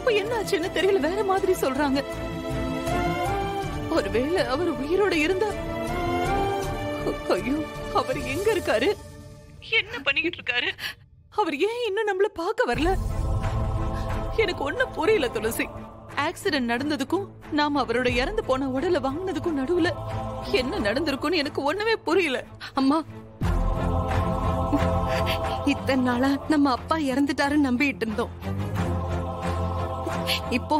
இப்ப என்ன ஆச்சுன்னு தெரியல, வேற மாதிரி சொல்றாங்க. ஒருவேளை அவர் உயிரோட இருந்தா, ஐயோ அவர் எங்க இருக்காரு, என்ன பண்ணிக்கிட்டு இருக்காரு, அவர் ஏன் இன்னும் நம்மள பார்க்க வரல? எனக்கு ஒண்ணும் புரியல துளசி. ஆக்சிடென்ட் நடந்ததுக்கும் நாம அவரோட இறந்து போன உடலை வாங்கினதுக்கும் நடுவுல என்ன நடந்திருக்கும்னு எனக்கு ஒண்ணுமே புரியல. அம்மா, இத்தனை நாளா நம்ம அப்பா இறந்துட்டாருன்னு நம்பிட்டு இருந்தோம். இப்போ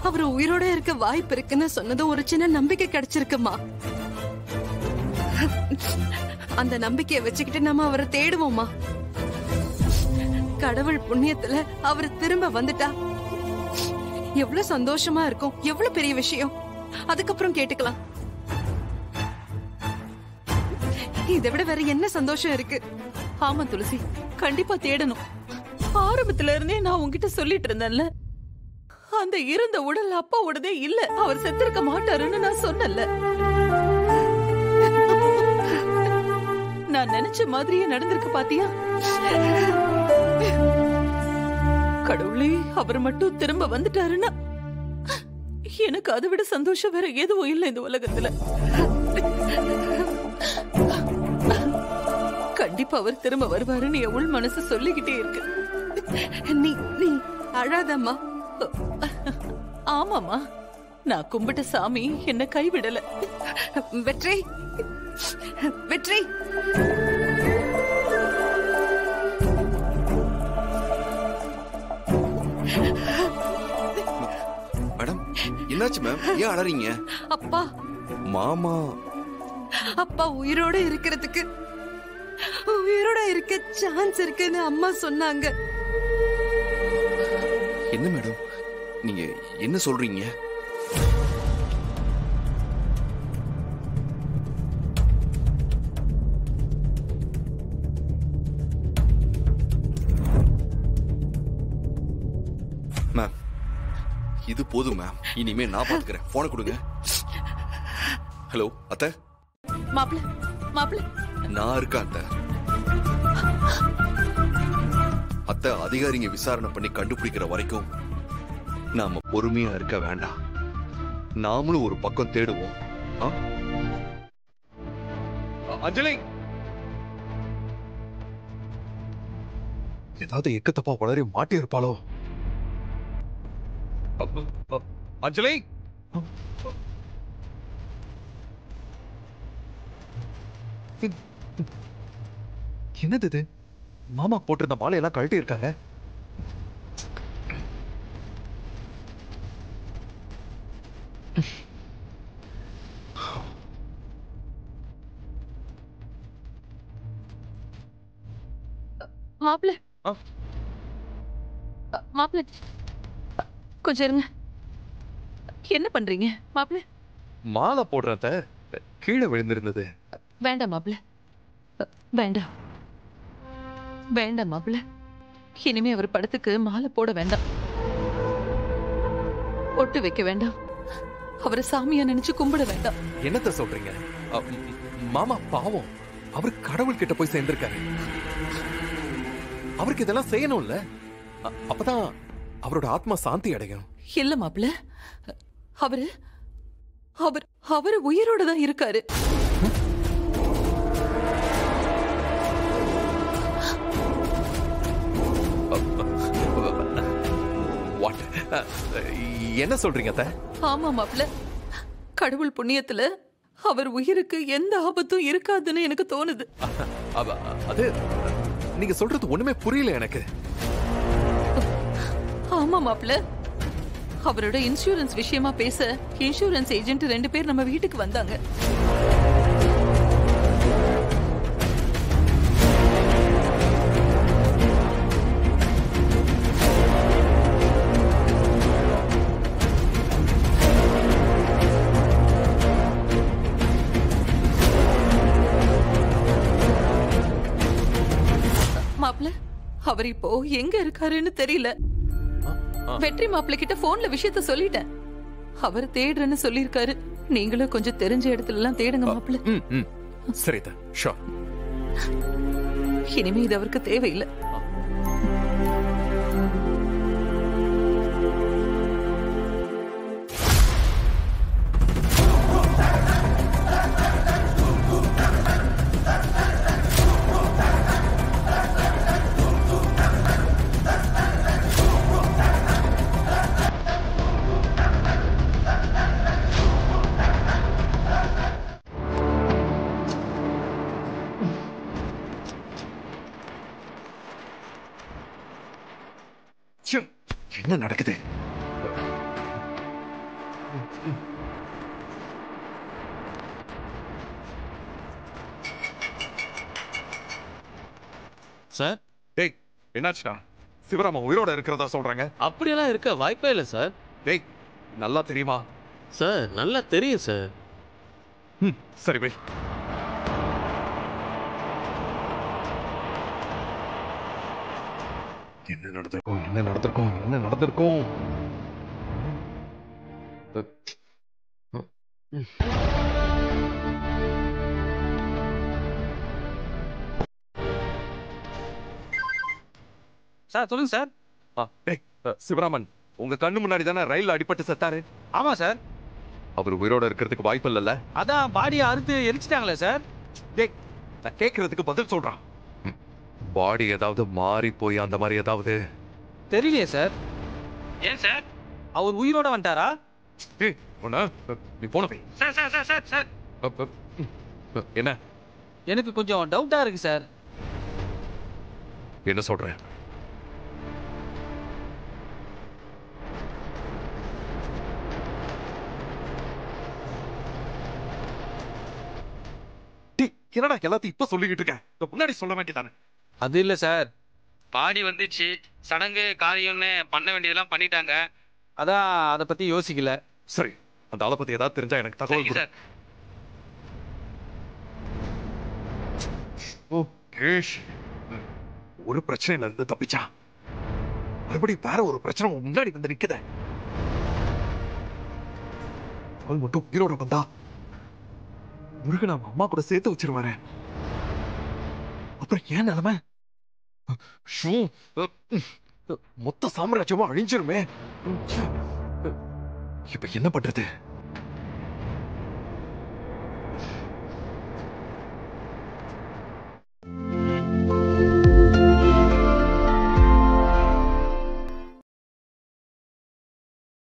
அவர் உயிரோட இருக்க வாய்ப்பு இருக்குன்னு சொன்னதும் ஒரு சின்ன நம்பிக்கை கிடைச்சிருக்குமா. அந்த நம்பிக்கையை வச்சுக்கிட்டு நம்ம அவரை தேடுவோமா. கடவுள் புண்ணியத்துல அவர் திரும்ப வந்துட்டா எவ்வளவு சந்தோஷமா இருக்கும், எவ்வளவு பெரிய விஷயம். அதுக்கப்புறம் கேட்டுக்கலாம். இதை விட வேற என்ன சந்தோஷம் இருக்கு? ஆமா துளசி, கண்டிப்பா தேடணும். ஆரம்பத்துல இருந்தே நான் உன்கிட்ட சொல்லிட்டு இருந்தேன்ல, அந்த இருந்த உடல் அப்பாவோடதே இல்ல, அவர் செத்திருக்க மாட்டாருன்னு நான் சொன்னல. நான் நினைச்ச மாதிரியே நடந்திருக்கு பாத்தியா? கடவுளே, அவர் மட்டும் திரும்ப வந்துட்டாருன்னா எனக்கு அதை விட சந்தோஷம் வேற எதுவும் இல்லை இந்த உலகத்துல. கண்டிப்பா அவர் திரும்ப வருவாருன்னு என் உள் மனசு சொல்லிக்கிட்டே இருக்கு. நீ நீ அழாதம்மா. ஆமாமா, நான் கும்பிட்ட சாமி என்ன கைவிடல. வெற்றி, வெற்றி. மேடம், என்னாச்சு மேம்? ஏன் அழறீங்க? அப்பா, மாமா அப்பா உயிரோட இருக்கிறதுக்கு, உயிரோட இருக்க சான்ஸ் இருக்குன்னு அம்மா சொன்னாங்க. என்ன மேடம் நீங்க என்ன சொல்றீங்க? மேம், இது போதும் மேம். இனிமே நான் பாத்துக்கிறேன். போனை கொடுங்க. ஹலோ அத்தை. மாப்பிள, மாப்பிள, நான் இருக்கேன் அத்தை. அத்தை, அதிகாரிங்க விசாரணை பண்ணி கண்டுபிடிக்கிற வரைக்கும் நாம பொறுமையா இருக்க வேண்டாம். நாமளும் ஒரு பக்கம் தேடுவோம். அஞ்சலி, ஏதாவது எக்கத்தப்பா வளர மாட்டி இருப்பாளோ? அஞ்சலி, என்னது இது? மாமா போட்டிருந்த மாலையெல்லாம் கழட்டி இருக்காங்க. மாப்பிள, மாப்பிள கொஞ்சம் இருங்க. என்ன பண்றீங்க மாப்பிள? மாலை போடுறத கீழே விழுந்திருந்தது. வேண்டாம் மாப்பிள, வேண்டாம் வேண்டாம் மாப்பிள. இனிமே அவர் படத்துக்கு மாலை போட வேண்டாம், ஒட்டு வைக்க வேண்டாம், அவரை சாமியா நினைச்சு கும்பிட வேண்டாம். என்னத்த சொல்றீங்க? மாமா பாவம், அவர் கடவுள் கிட்ட போய் சேர்ந்திருக்காரு. அவருக்கு இதெல்லாம் செய்யணும்ல, அப்பதான் அவரோட ஆத்மா சாந்தி அடையும். இல்ல மாப்பிள, அவரு அவர் அவரு உயிரோட தான் இருக்காரு. என்ன சொல்றீங்க அத்தை? ஆமா மாப்பிள, கடவுள் புண்ணியத்துல அவர் உயிருக்கு எந்த ஆபத்தும் இருக்காதுன்னு எனக்கு தோணுது. அது நீங்க சொல்றது ஒண்ணுமே புரியல எனக்கு. ஆமா மாப்பிள, அவரோட இன்சூரன்ஸ் விஷயமா பேச இன்சூரன்ஸ் ஏஜென்ட் 2 பேர் நம்ம வீட்டுக்கு வந்தாங்க. மாப்பிள, அவர் இப்போ எங்க இருக்காருன்னு தெரியல. வெற்றி மாப்பிள்ள கிட்ட போன்ல விஷயத்த சொல்லிட்டேன். அவர் தேடுறேன்னு சொல்லிருக்காரு. நீங்களும் கொஞ்சம் தெரிஞ்ச இடத்துல எல்லாம் தேடுங்க மாப்பிள்ள. சரிதா, ஷூர். இனிமே இது அவருக்கு தேவையில்லை. ச்சே, என்ன நடக்குது? சார், டேய், என்னாச்சுடா? சிவராமன் உயிரோட இருக்கிறதா சொல்றாங்க. அப்படியெல்லாம் இருக்க வாய்ப்பே இல்லை சார். டேய், நல்லா தெரியுமா? சார், நல்லா தெரியும் சார். சரி வை. என்ன நடந்திருக்கும்? என்ன நடந்திருக்கும்? என்ன நடந்திருக்கும்? சார் சொல்லுங்க சார். டேய், சிவராமன் உங்க கண்ணு முன்னாடி தானே ரயில் அடிபட்டு செத்தாரு? ஆமா சார். அவர் உயிரோட இருக்கிறதுக்கு வாய்ப்பு இல்லைல்ல? அதான் பாடியை அறுத்து எரிச்சிட்டாங்களே சார். டேய், நான் கேட்கறதுக்கு பதில் சொல்றான். பாடி ஏதாவது மாறி போய் அந்த மாதிரி ஏதாவது? தெரியலையே சார். ஏன் சார், அவர் உயிரோட வந்துட்டாரா? டேய், உன்னை, நீ போன போய். Sir sir sir sir sir என்ன எனக்கு கொஞ்சம் டவுட்டா இருக்கு சார். என்ன சொல்ற? டேய், என்னடா எல்லாத்தையும் இப்ப சொல்லிக்கிட்டு இருக்க? முன்னாடி சொல்ல வேண்டியதானே? அது இல்ல சார், பாடி வந்துச்சு, சடங்கு காரியம்னு பண்ண வேண்டியதெல்லாம் பண்ணிட்டாங்க. அதான் அதை பத்தி யோசிக்கல. சரி, அந்த ஆளை பத்தி ஏதாவது தெரிஞ்சா எனக்கு தகவல் கொடு. சார். ஓ கேஷ், ஒரு பிரச்சனையில இருந்து தப்பிச்சா மறுபடியும் வேற ஒரு பிரச்சனை உன் முன்னாடி வந்து நிக்குத. அவள் மட்டும் உயிரோட வந்தா முருகன் நம்ம அம்மா கூட சேர்த்து வச்சிருவாரு. அப்புறம் ஏன் நிலைமை? ஷூ, மொத்த சாம்ராஜ்யமும் அழிஞ்சிருமே. இப்ப என்ன பண்றது?